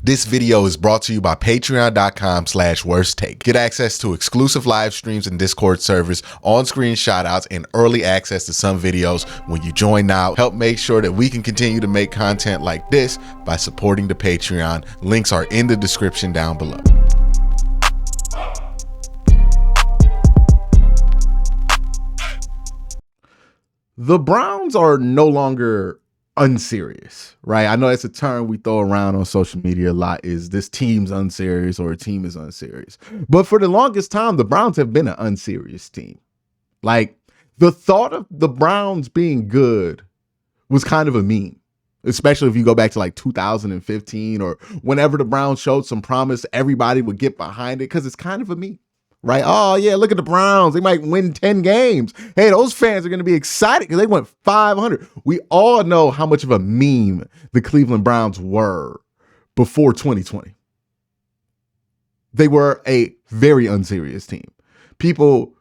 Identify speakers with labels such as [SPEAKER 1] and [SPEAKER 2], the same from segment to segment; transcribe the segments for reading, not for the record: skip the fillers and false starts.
[SPEAKER 1] This video is brought to you by patreon.com/worsttake. Get access to exclusive live streams and Discord servers, on-screen shoutouts, and early access to some videos when you join now. Help make sure that we can continue to make content like this by supporting the Patreon. Links are in the description down below.
[SPEAKER 2] The Browns are no longer unserious, right? I know that's a term we throw around on social media a lot, is this team's unserious or a team is unserious. But for the longest time, the Browns have been an unserious team. Like, the thought of the Browns being good was kind of a meme, especially if you go back to like 2015 or whenever the Browns showed some promise, everybody would get behind it because it's kind of a meme. Right? Oh, yeah, look at the Browns. They might win 10 games. Hey, those fans are going to be excited because they went 500. We all know how much of a meme the Cleveland Browns were before 2020. They were a very unserious team. People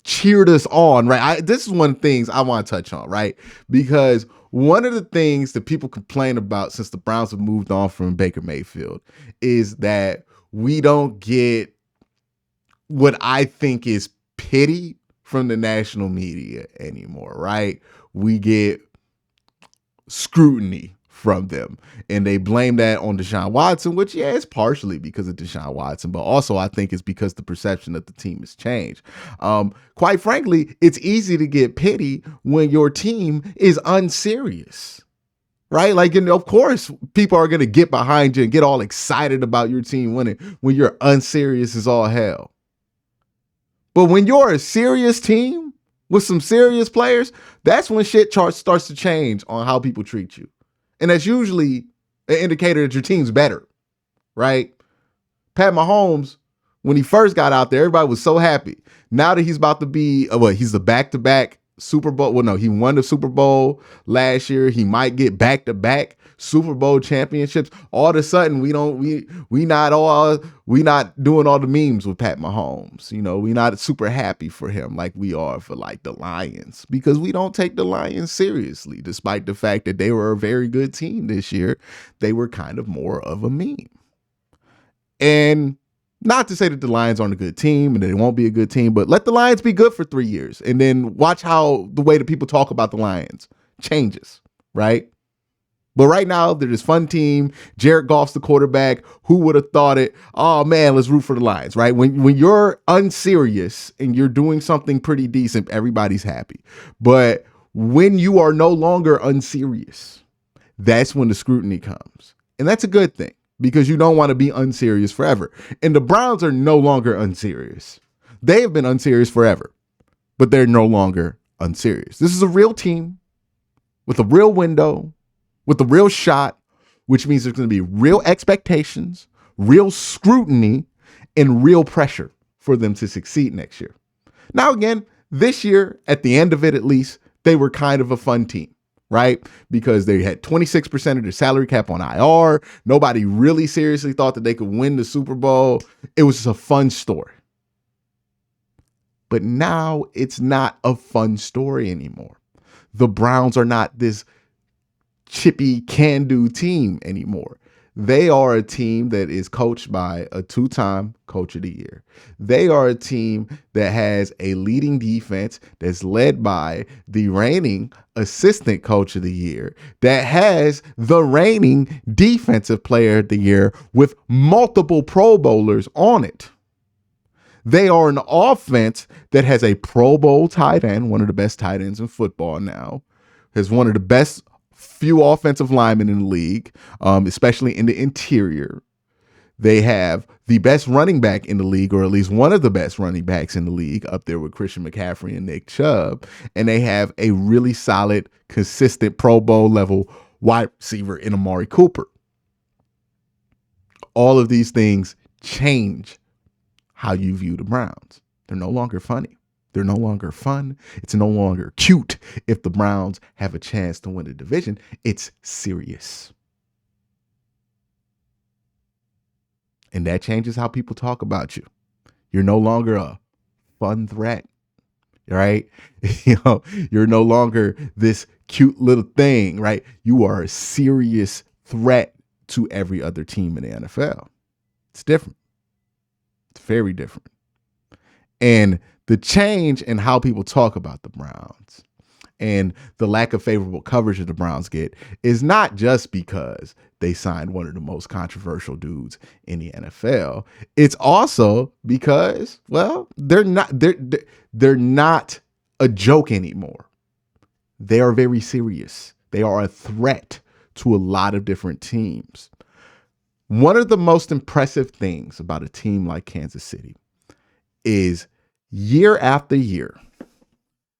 [SPEAKER 2] cheered us on, right? This is one of the things I want to touch on, right? Because one of the things that people complain about since the Browns have moved on from Baker Mayfield is that we don't get what I think is pity from the national media anymore, right? We get scrutiny from them, and they blame that on Deshaun Watson, which, yeah, it's partially because of Deshaun Watson, but also I think it's because the perception of the team has changed. Quite frankly, it's easy to get pity when your team is unserious. Right? Like, and of course, people are going to get behind you and get all excited about your team winning when you're unserious as all hell. But when you're a serious team with some serious players, that's when shit starts to change on how people treat you. And that's usually an indicator that your team's better, right? Pat Mahomes, when he first got out there, everybody was so happy. Now that he's about to be, he's the back-to-back Super Bowl. Well, no, he won the Super Bowl last year. He might get back-to-back Super Bowl championships. All of a sudden, we not doing all the memes with Pat Mahomes. You know, we not super happy for him like we are for like the Lions, because we don't take the Lions seriously, despite the fact that they were a very good team this year. They were kind of more of a meme. And not to say that the Lions aren't a good team and they won't be a good team, but let the Lions be good for 3 years and then watch how the way that people talk about the Lions changes, right? But right now, they're this fun team. Jared Goff's the quarterback. Who would have thought it? Oh, man, let's root for the Lions, right? When you're unserious and you're doing something pretty decent, everybody's happy. But when you are no longer unserious, that's when the scrutiny comes. And that's a good thing, because you don't want to be unserious forever. And the Browns are no longer unserious. They have been unserious forever, but they're no longer unserious. This is a real team with a real window, with a real shot, which means there's going to be real expectations, real scrutiny, and real pressure for them to succeed next year. Now, again, this year, at the end of it at least, they were kind of a fun team, right? Because they had 26% of their salary cap on IR. Nobody really seriously thought that they could win the Super Bowl. It was just a fun story. But now it's not a fun story anymore. The Browns are not this chippy can-do team anymore. They are a team that is coached by a two-time coach of the year. They are a team that has a leading defense that's led by the reigning assistant coach of the year, that has the reigning defensive player of the year with multiple Pro Bowlers on it. They are an offense that has a Pro Bowl tight end, one of the best tight ends in football now, has one of the best few offensive linemen in the league, especially in the interior. They have the best running back in the league, or at least one of the best running backs in the league, up there with Christian McCaffrey and Nick Chubb. And they have a really solid, consistent Pro Bowl level wide receiver in Amari Cooper. All of these things change how you view the Browns. They're no longer funny. They're no longer fun. It's no longer cute if the Browns have a chance to win a division. It's serious. And that changes how people talk about you. You're no longer a fun threat, right? You're no longer this cute little thing, right? You are a serious threat to every other team in the NFL. It's different. It's very different. And the change in how people talk about the Browns and the lack of favorable coverage that the Browns get is not just because they signed one of the most controversial dudes in the NFL. It's also because, well, they're not a joke anymore. They are very serious. They are a threat to a lot of different teams. One of the most impressive things about a team like Kansas City is year after year,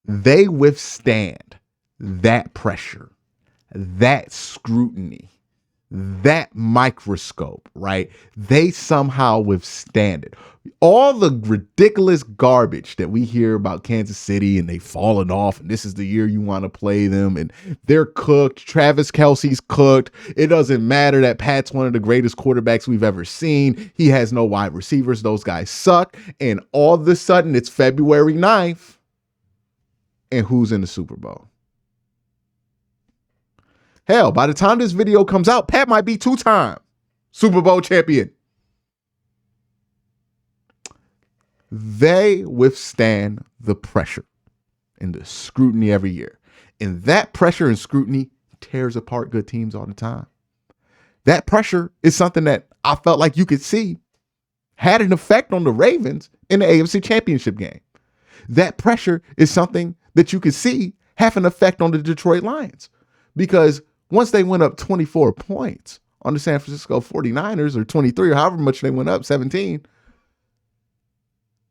[SPEAKER 2] they withstand that pressure, that scrutiny, that microscope, right? They somehow withstand it. All the ridiculous garbage that we hear about Kansas City and they fallen off and this is the year you want to play them and they're cooked. Travis Kelce's cooked. It doesn't matter that Pat's one of the greatest quarterbacks we've ever seen. He has no wide receivers. Those guys suck. And all of a sudden it's February 9th. And who's in the Super Bowl? Hell, by the time this video comes out, Pat might be 2-time Super Bowl champion. They withstand the pressure and the scrutiny every year. And that pressure and scrutiny tears apart good teams all the time. That pressure is something that I felt like you could see had an effect on the Ravens in the AFC Championship game. That pressure is something that you could see have an effect on the Detroit Lions. Because once they went up 24 points on the San Francisco 49ers, or 23, or however much they went up, 17,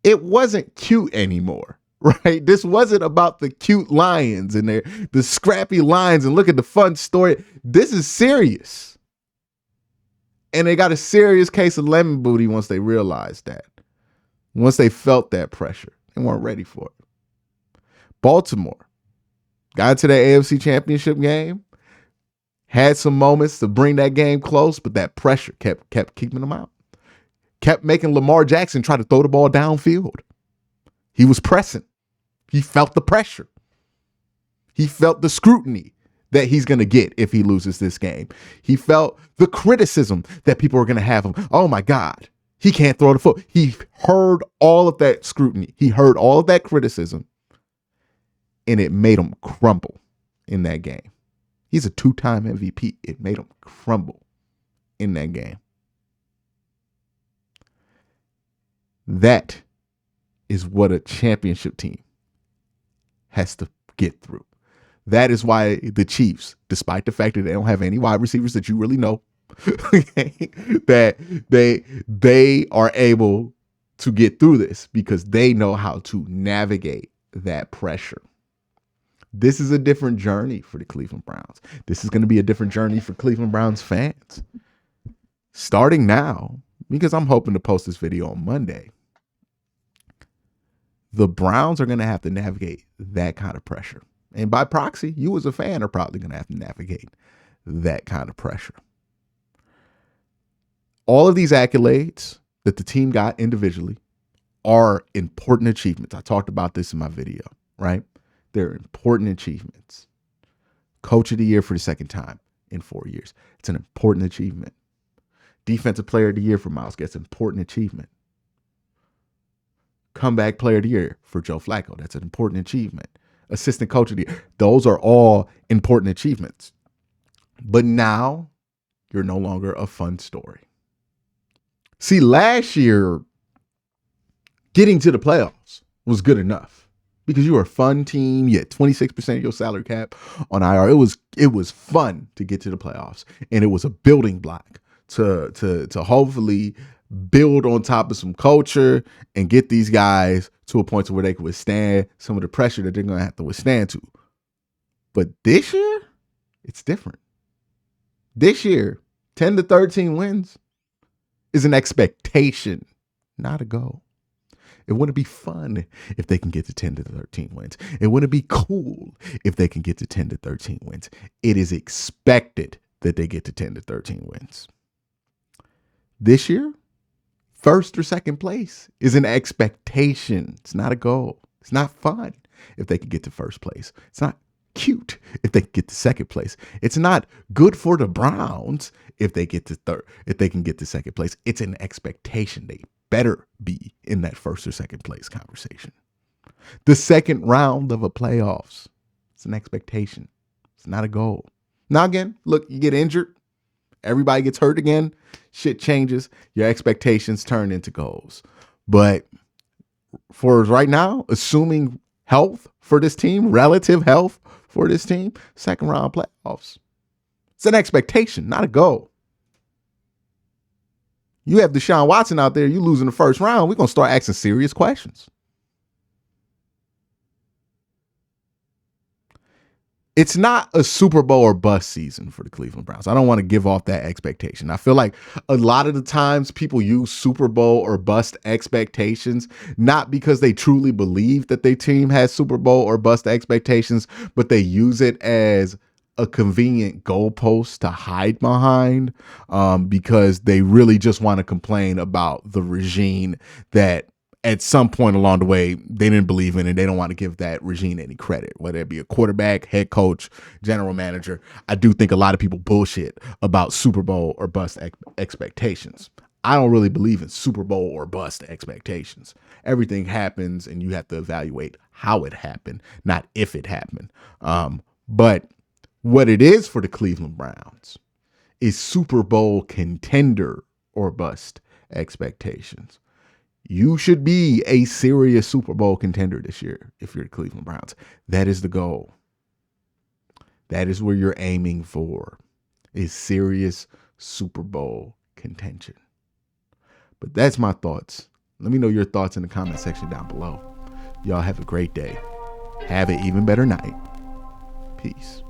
[SPEAKER 2] it wasn't cute anymore, right? This wasn't about the cute Lions and the scrappy Lions and look at the fun story. This is serious. And they got a serious case of lemon booty once they realized that. Once they felt that pressure, they weren't ready for it. Baltimore got to that AFC Championship game, had some moments to bring that game close, but that pressure kept keeping them out. Kept making Lamar Jackson try to throw the ball downfield. He was pressing. He felt the pressure. He felt the scrutiny that he's going to get if he loses this game. He felt the criticism that people are going to have him. Oh my God, he can't throw the foot. He heard all of that scrutiny. He heard all of that criticism, and it made him crumble in that game. He's a 2-time MVP. It made him crumble in that game. That is what a championship team has to get through. That is why the Chiefs, despite the fact that they don't have any wide receivers that you really know, that they are able to get through this because they know how to navigate that pressure. This is a different journey for the Cleveland Browns. This is going to be a different journey for Cleveland Browns fans. Starting now, because I'm hoping to post this video on Monday, the Browns are going to have to navigate that kind of pressure. And by proxy, you as a fan are probably going to have to navigate that kind of pressure. All of these accolades that the team got individually are important achievements. I talked about this in my video, right? They're important achievements. Coach of the Year for the second time in 4 years. It's an important achievement. Defensive Player of the Year for Myles Garrett. Important achievement. Comeback Player of the Year for Joe Flacco. That's an important achievement. Assistant Coach of the Year. Those are all important achievements. But now you're no longer a fun story. See, last year, getting to the playoffs was good enough because you were a fun team. You had 26% of your salary cap on IR. It was fun to get to the playoffs, and it was a building block to hopefully build on top of some culture and get these guys to a point to where they can withstand some of the pressure that they're going to have to withstand to. But this year, it's different. This year, 10 to 13 wins is an expectation, not a goal. It wouldn't be fun if they can get to 10 to 13 wins. It wouldn't be cool if they can get to 10 to 13 wins. It is expected that they get to 10 to 13 wins. This year, first or second place is an expectation. It's not a goal. It's not fun if they can get to first place. It's not cute if they get to second place. It's not good for the Browns if they get to third, if they can get to second place. It's an expectation. They better be in that first or second place conversation. The second round of a playoffs, it's an expectation. It's not a goal. Now again, look, you get injured, everybody gets hurt again, shit changes, your expectations turn into goals. But for right now, assuming health for this team, relative health for this team, second round playoffs, it's an expectation, not a goal. You have Deshaun Watson out there, you lose in the first round, we're going to start asking serious questions. It's not a Super Bowl or bust season for the Cleveland Browns. I don't want to give off that expectation. I feel like a lot of the times people use Super Bowl or bust expectations, not because they truly believe that their team has Super Bowl or bust expectations, but they use it as a convenient goalpost to hide behind because they really just want to complain about the regime that at some point along the way, they didn't believe in it. They don't want to give that regime any credit, whether it be a quarterback, head coach, general manager. I do think a lot of people bullshit about Super Bowl or bust expectations. I don't really believe in Super Bowl or bust expectations. Everything happens and you have to evaluate how it happened, not if it happened. But what it is for the Cleveland Browns is Super Bowl contender or bust expectations. You should be a serious Super Bowl contender this year if you're the Cleveland Browns. That is the goal. That is where you're aiming for, is serious Super Bowl contention. But that's my thoughts. Let me know your thoughts in the comment section down below. Y'all have a great day. Have an even better night. Peace.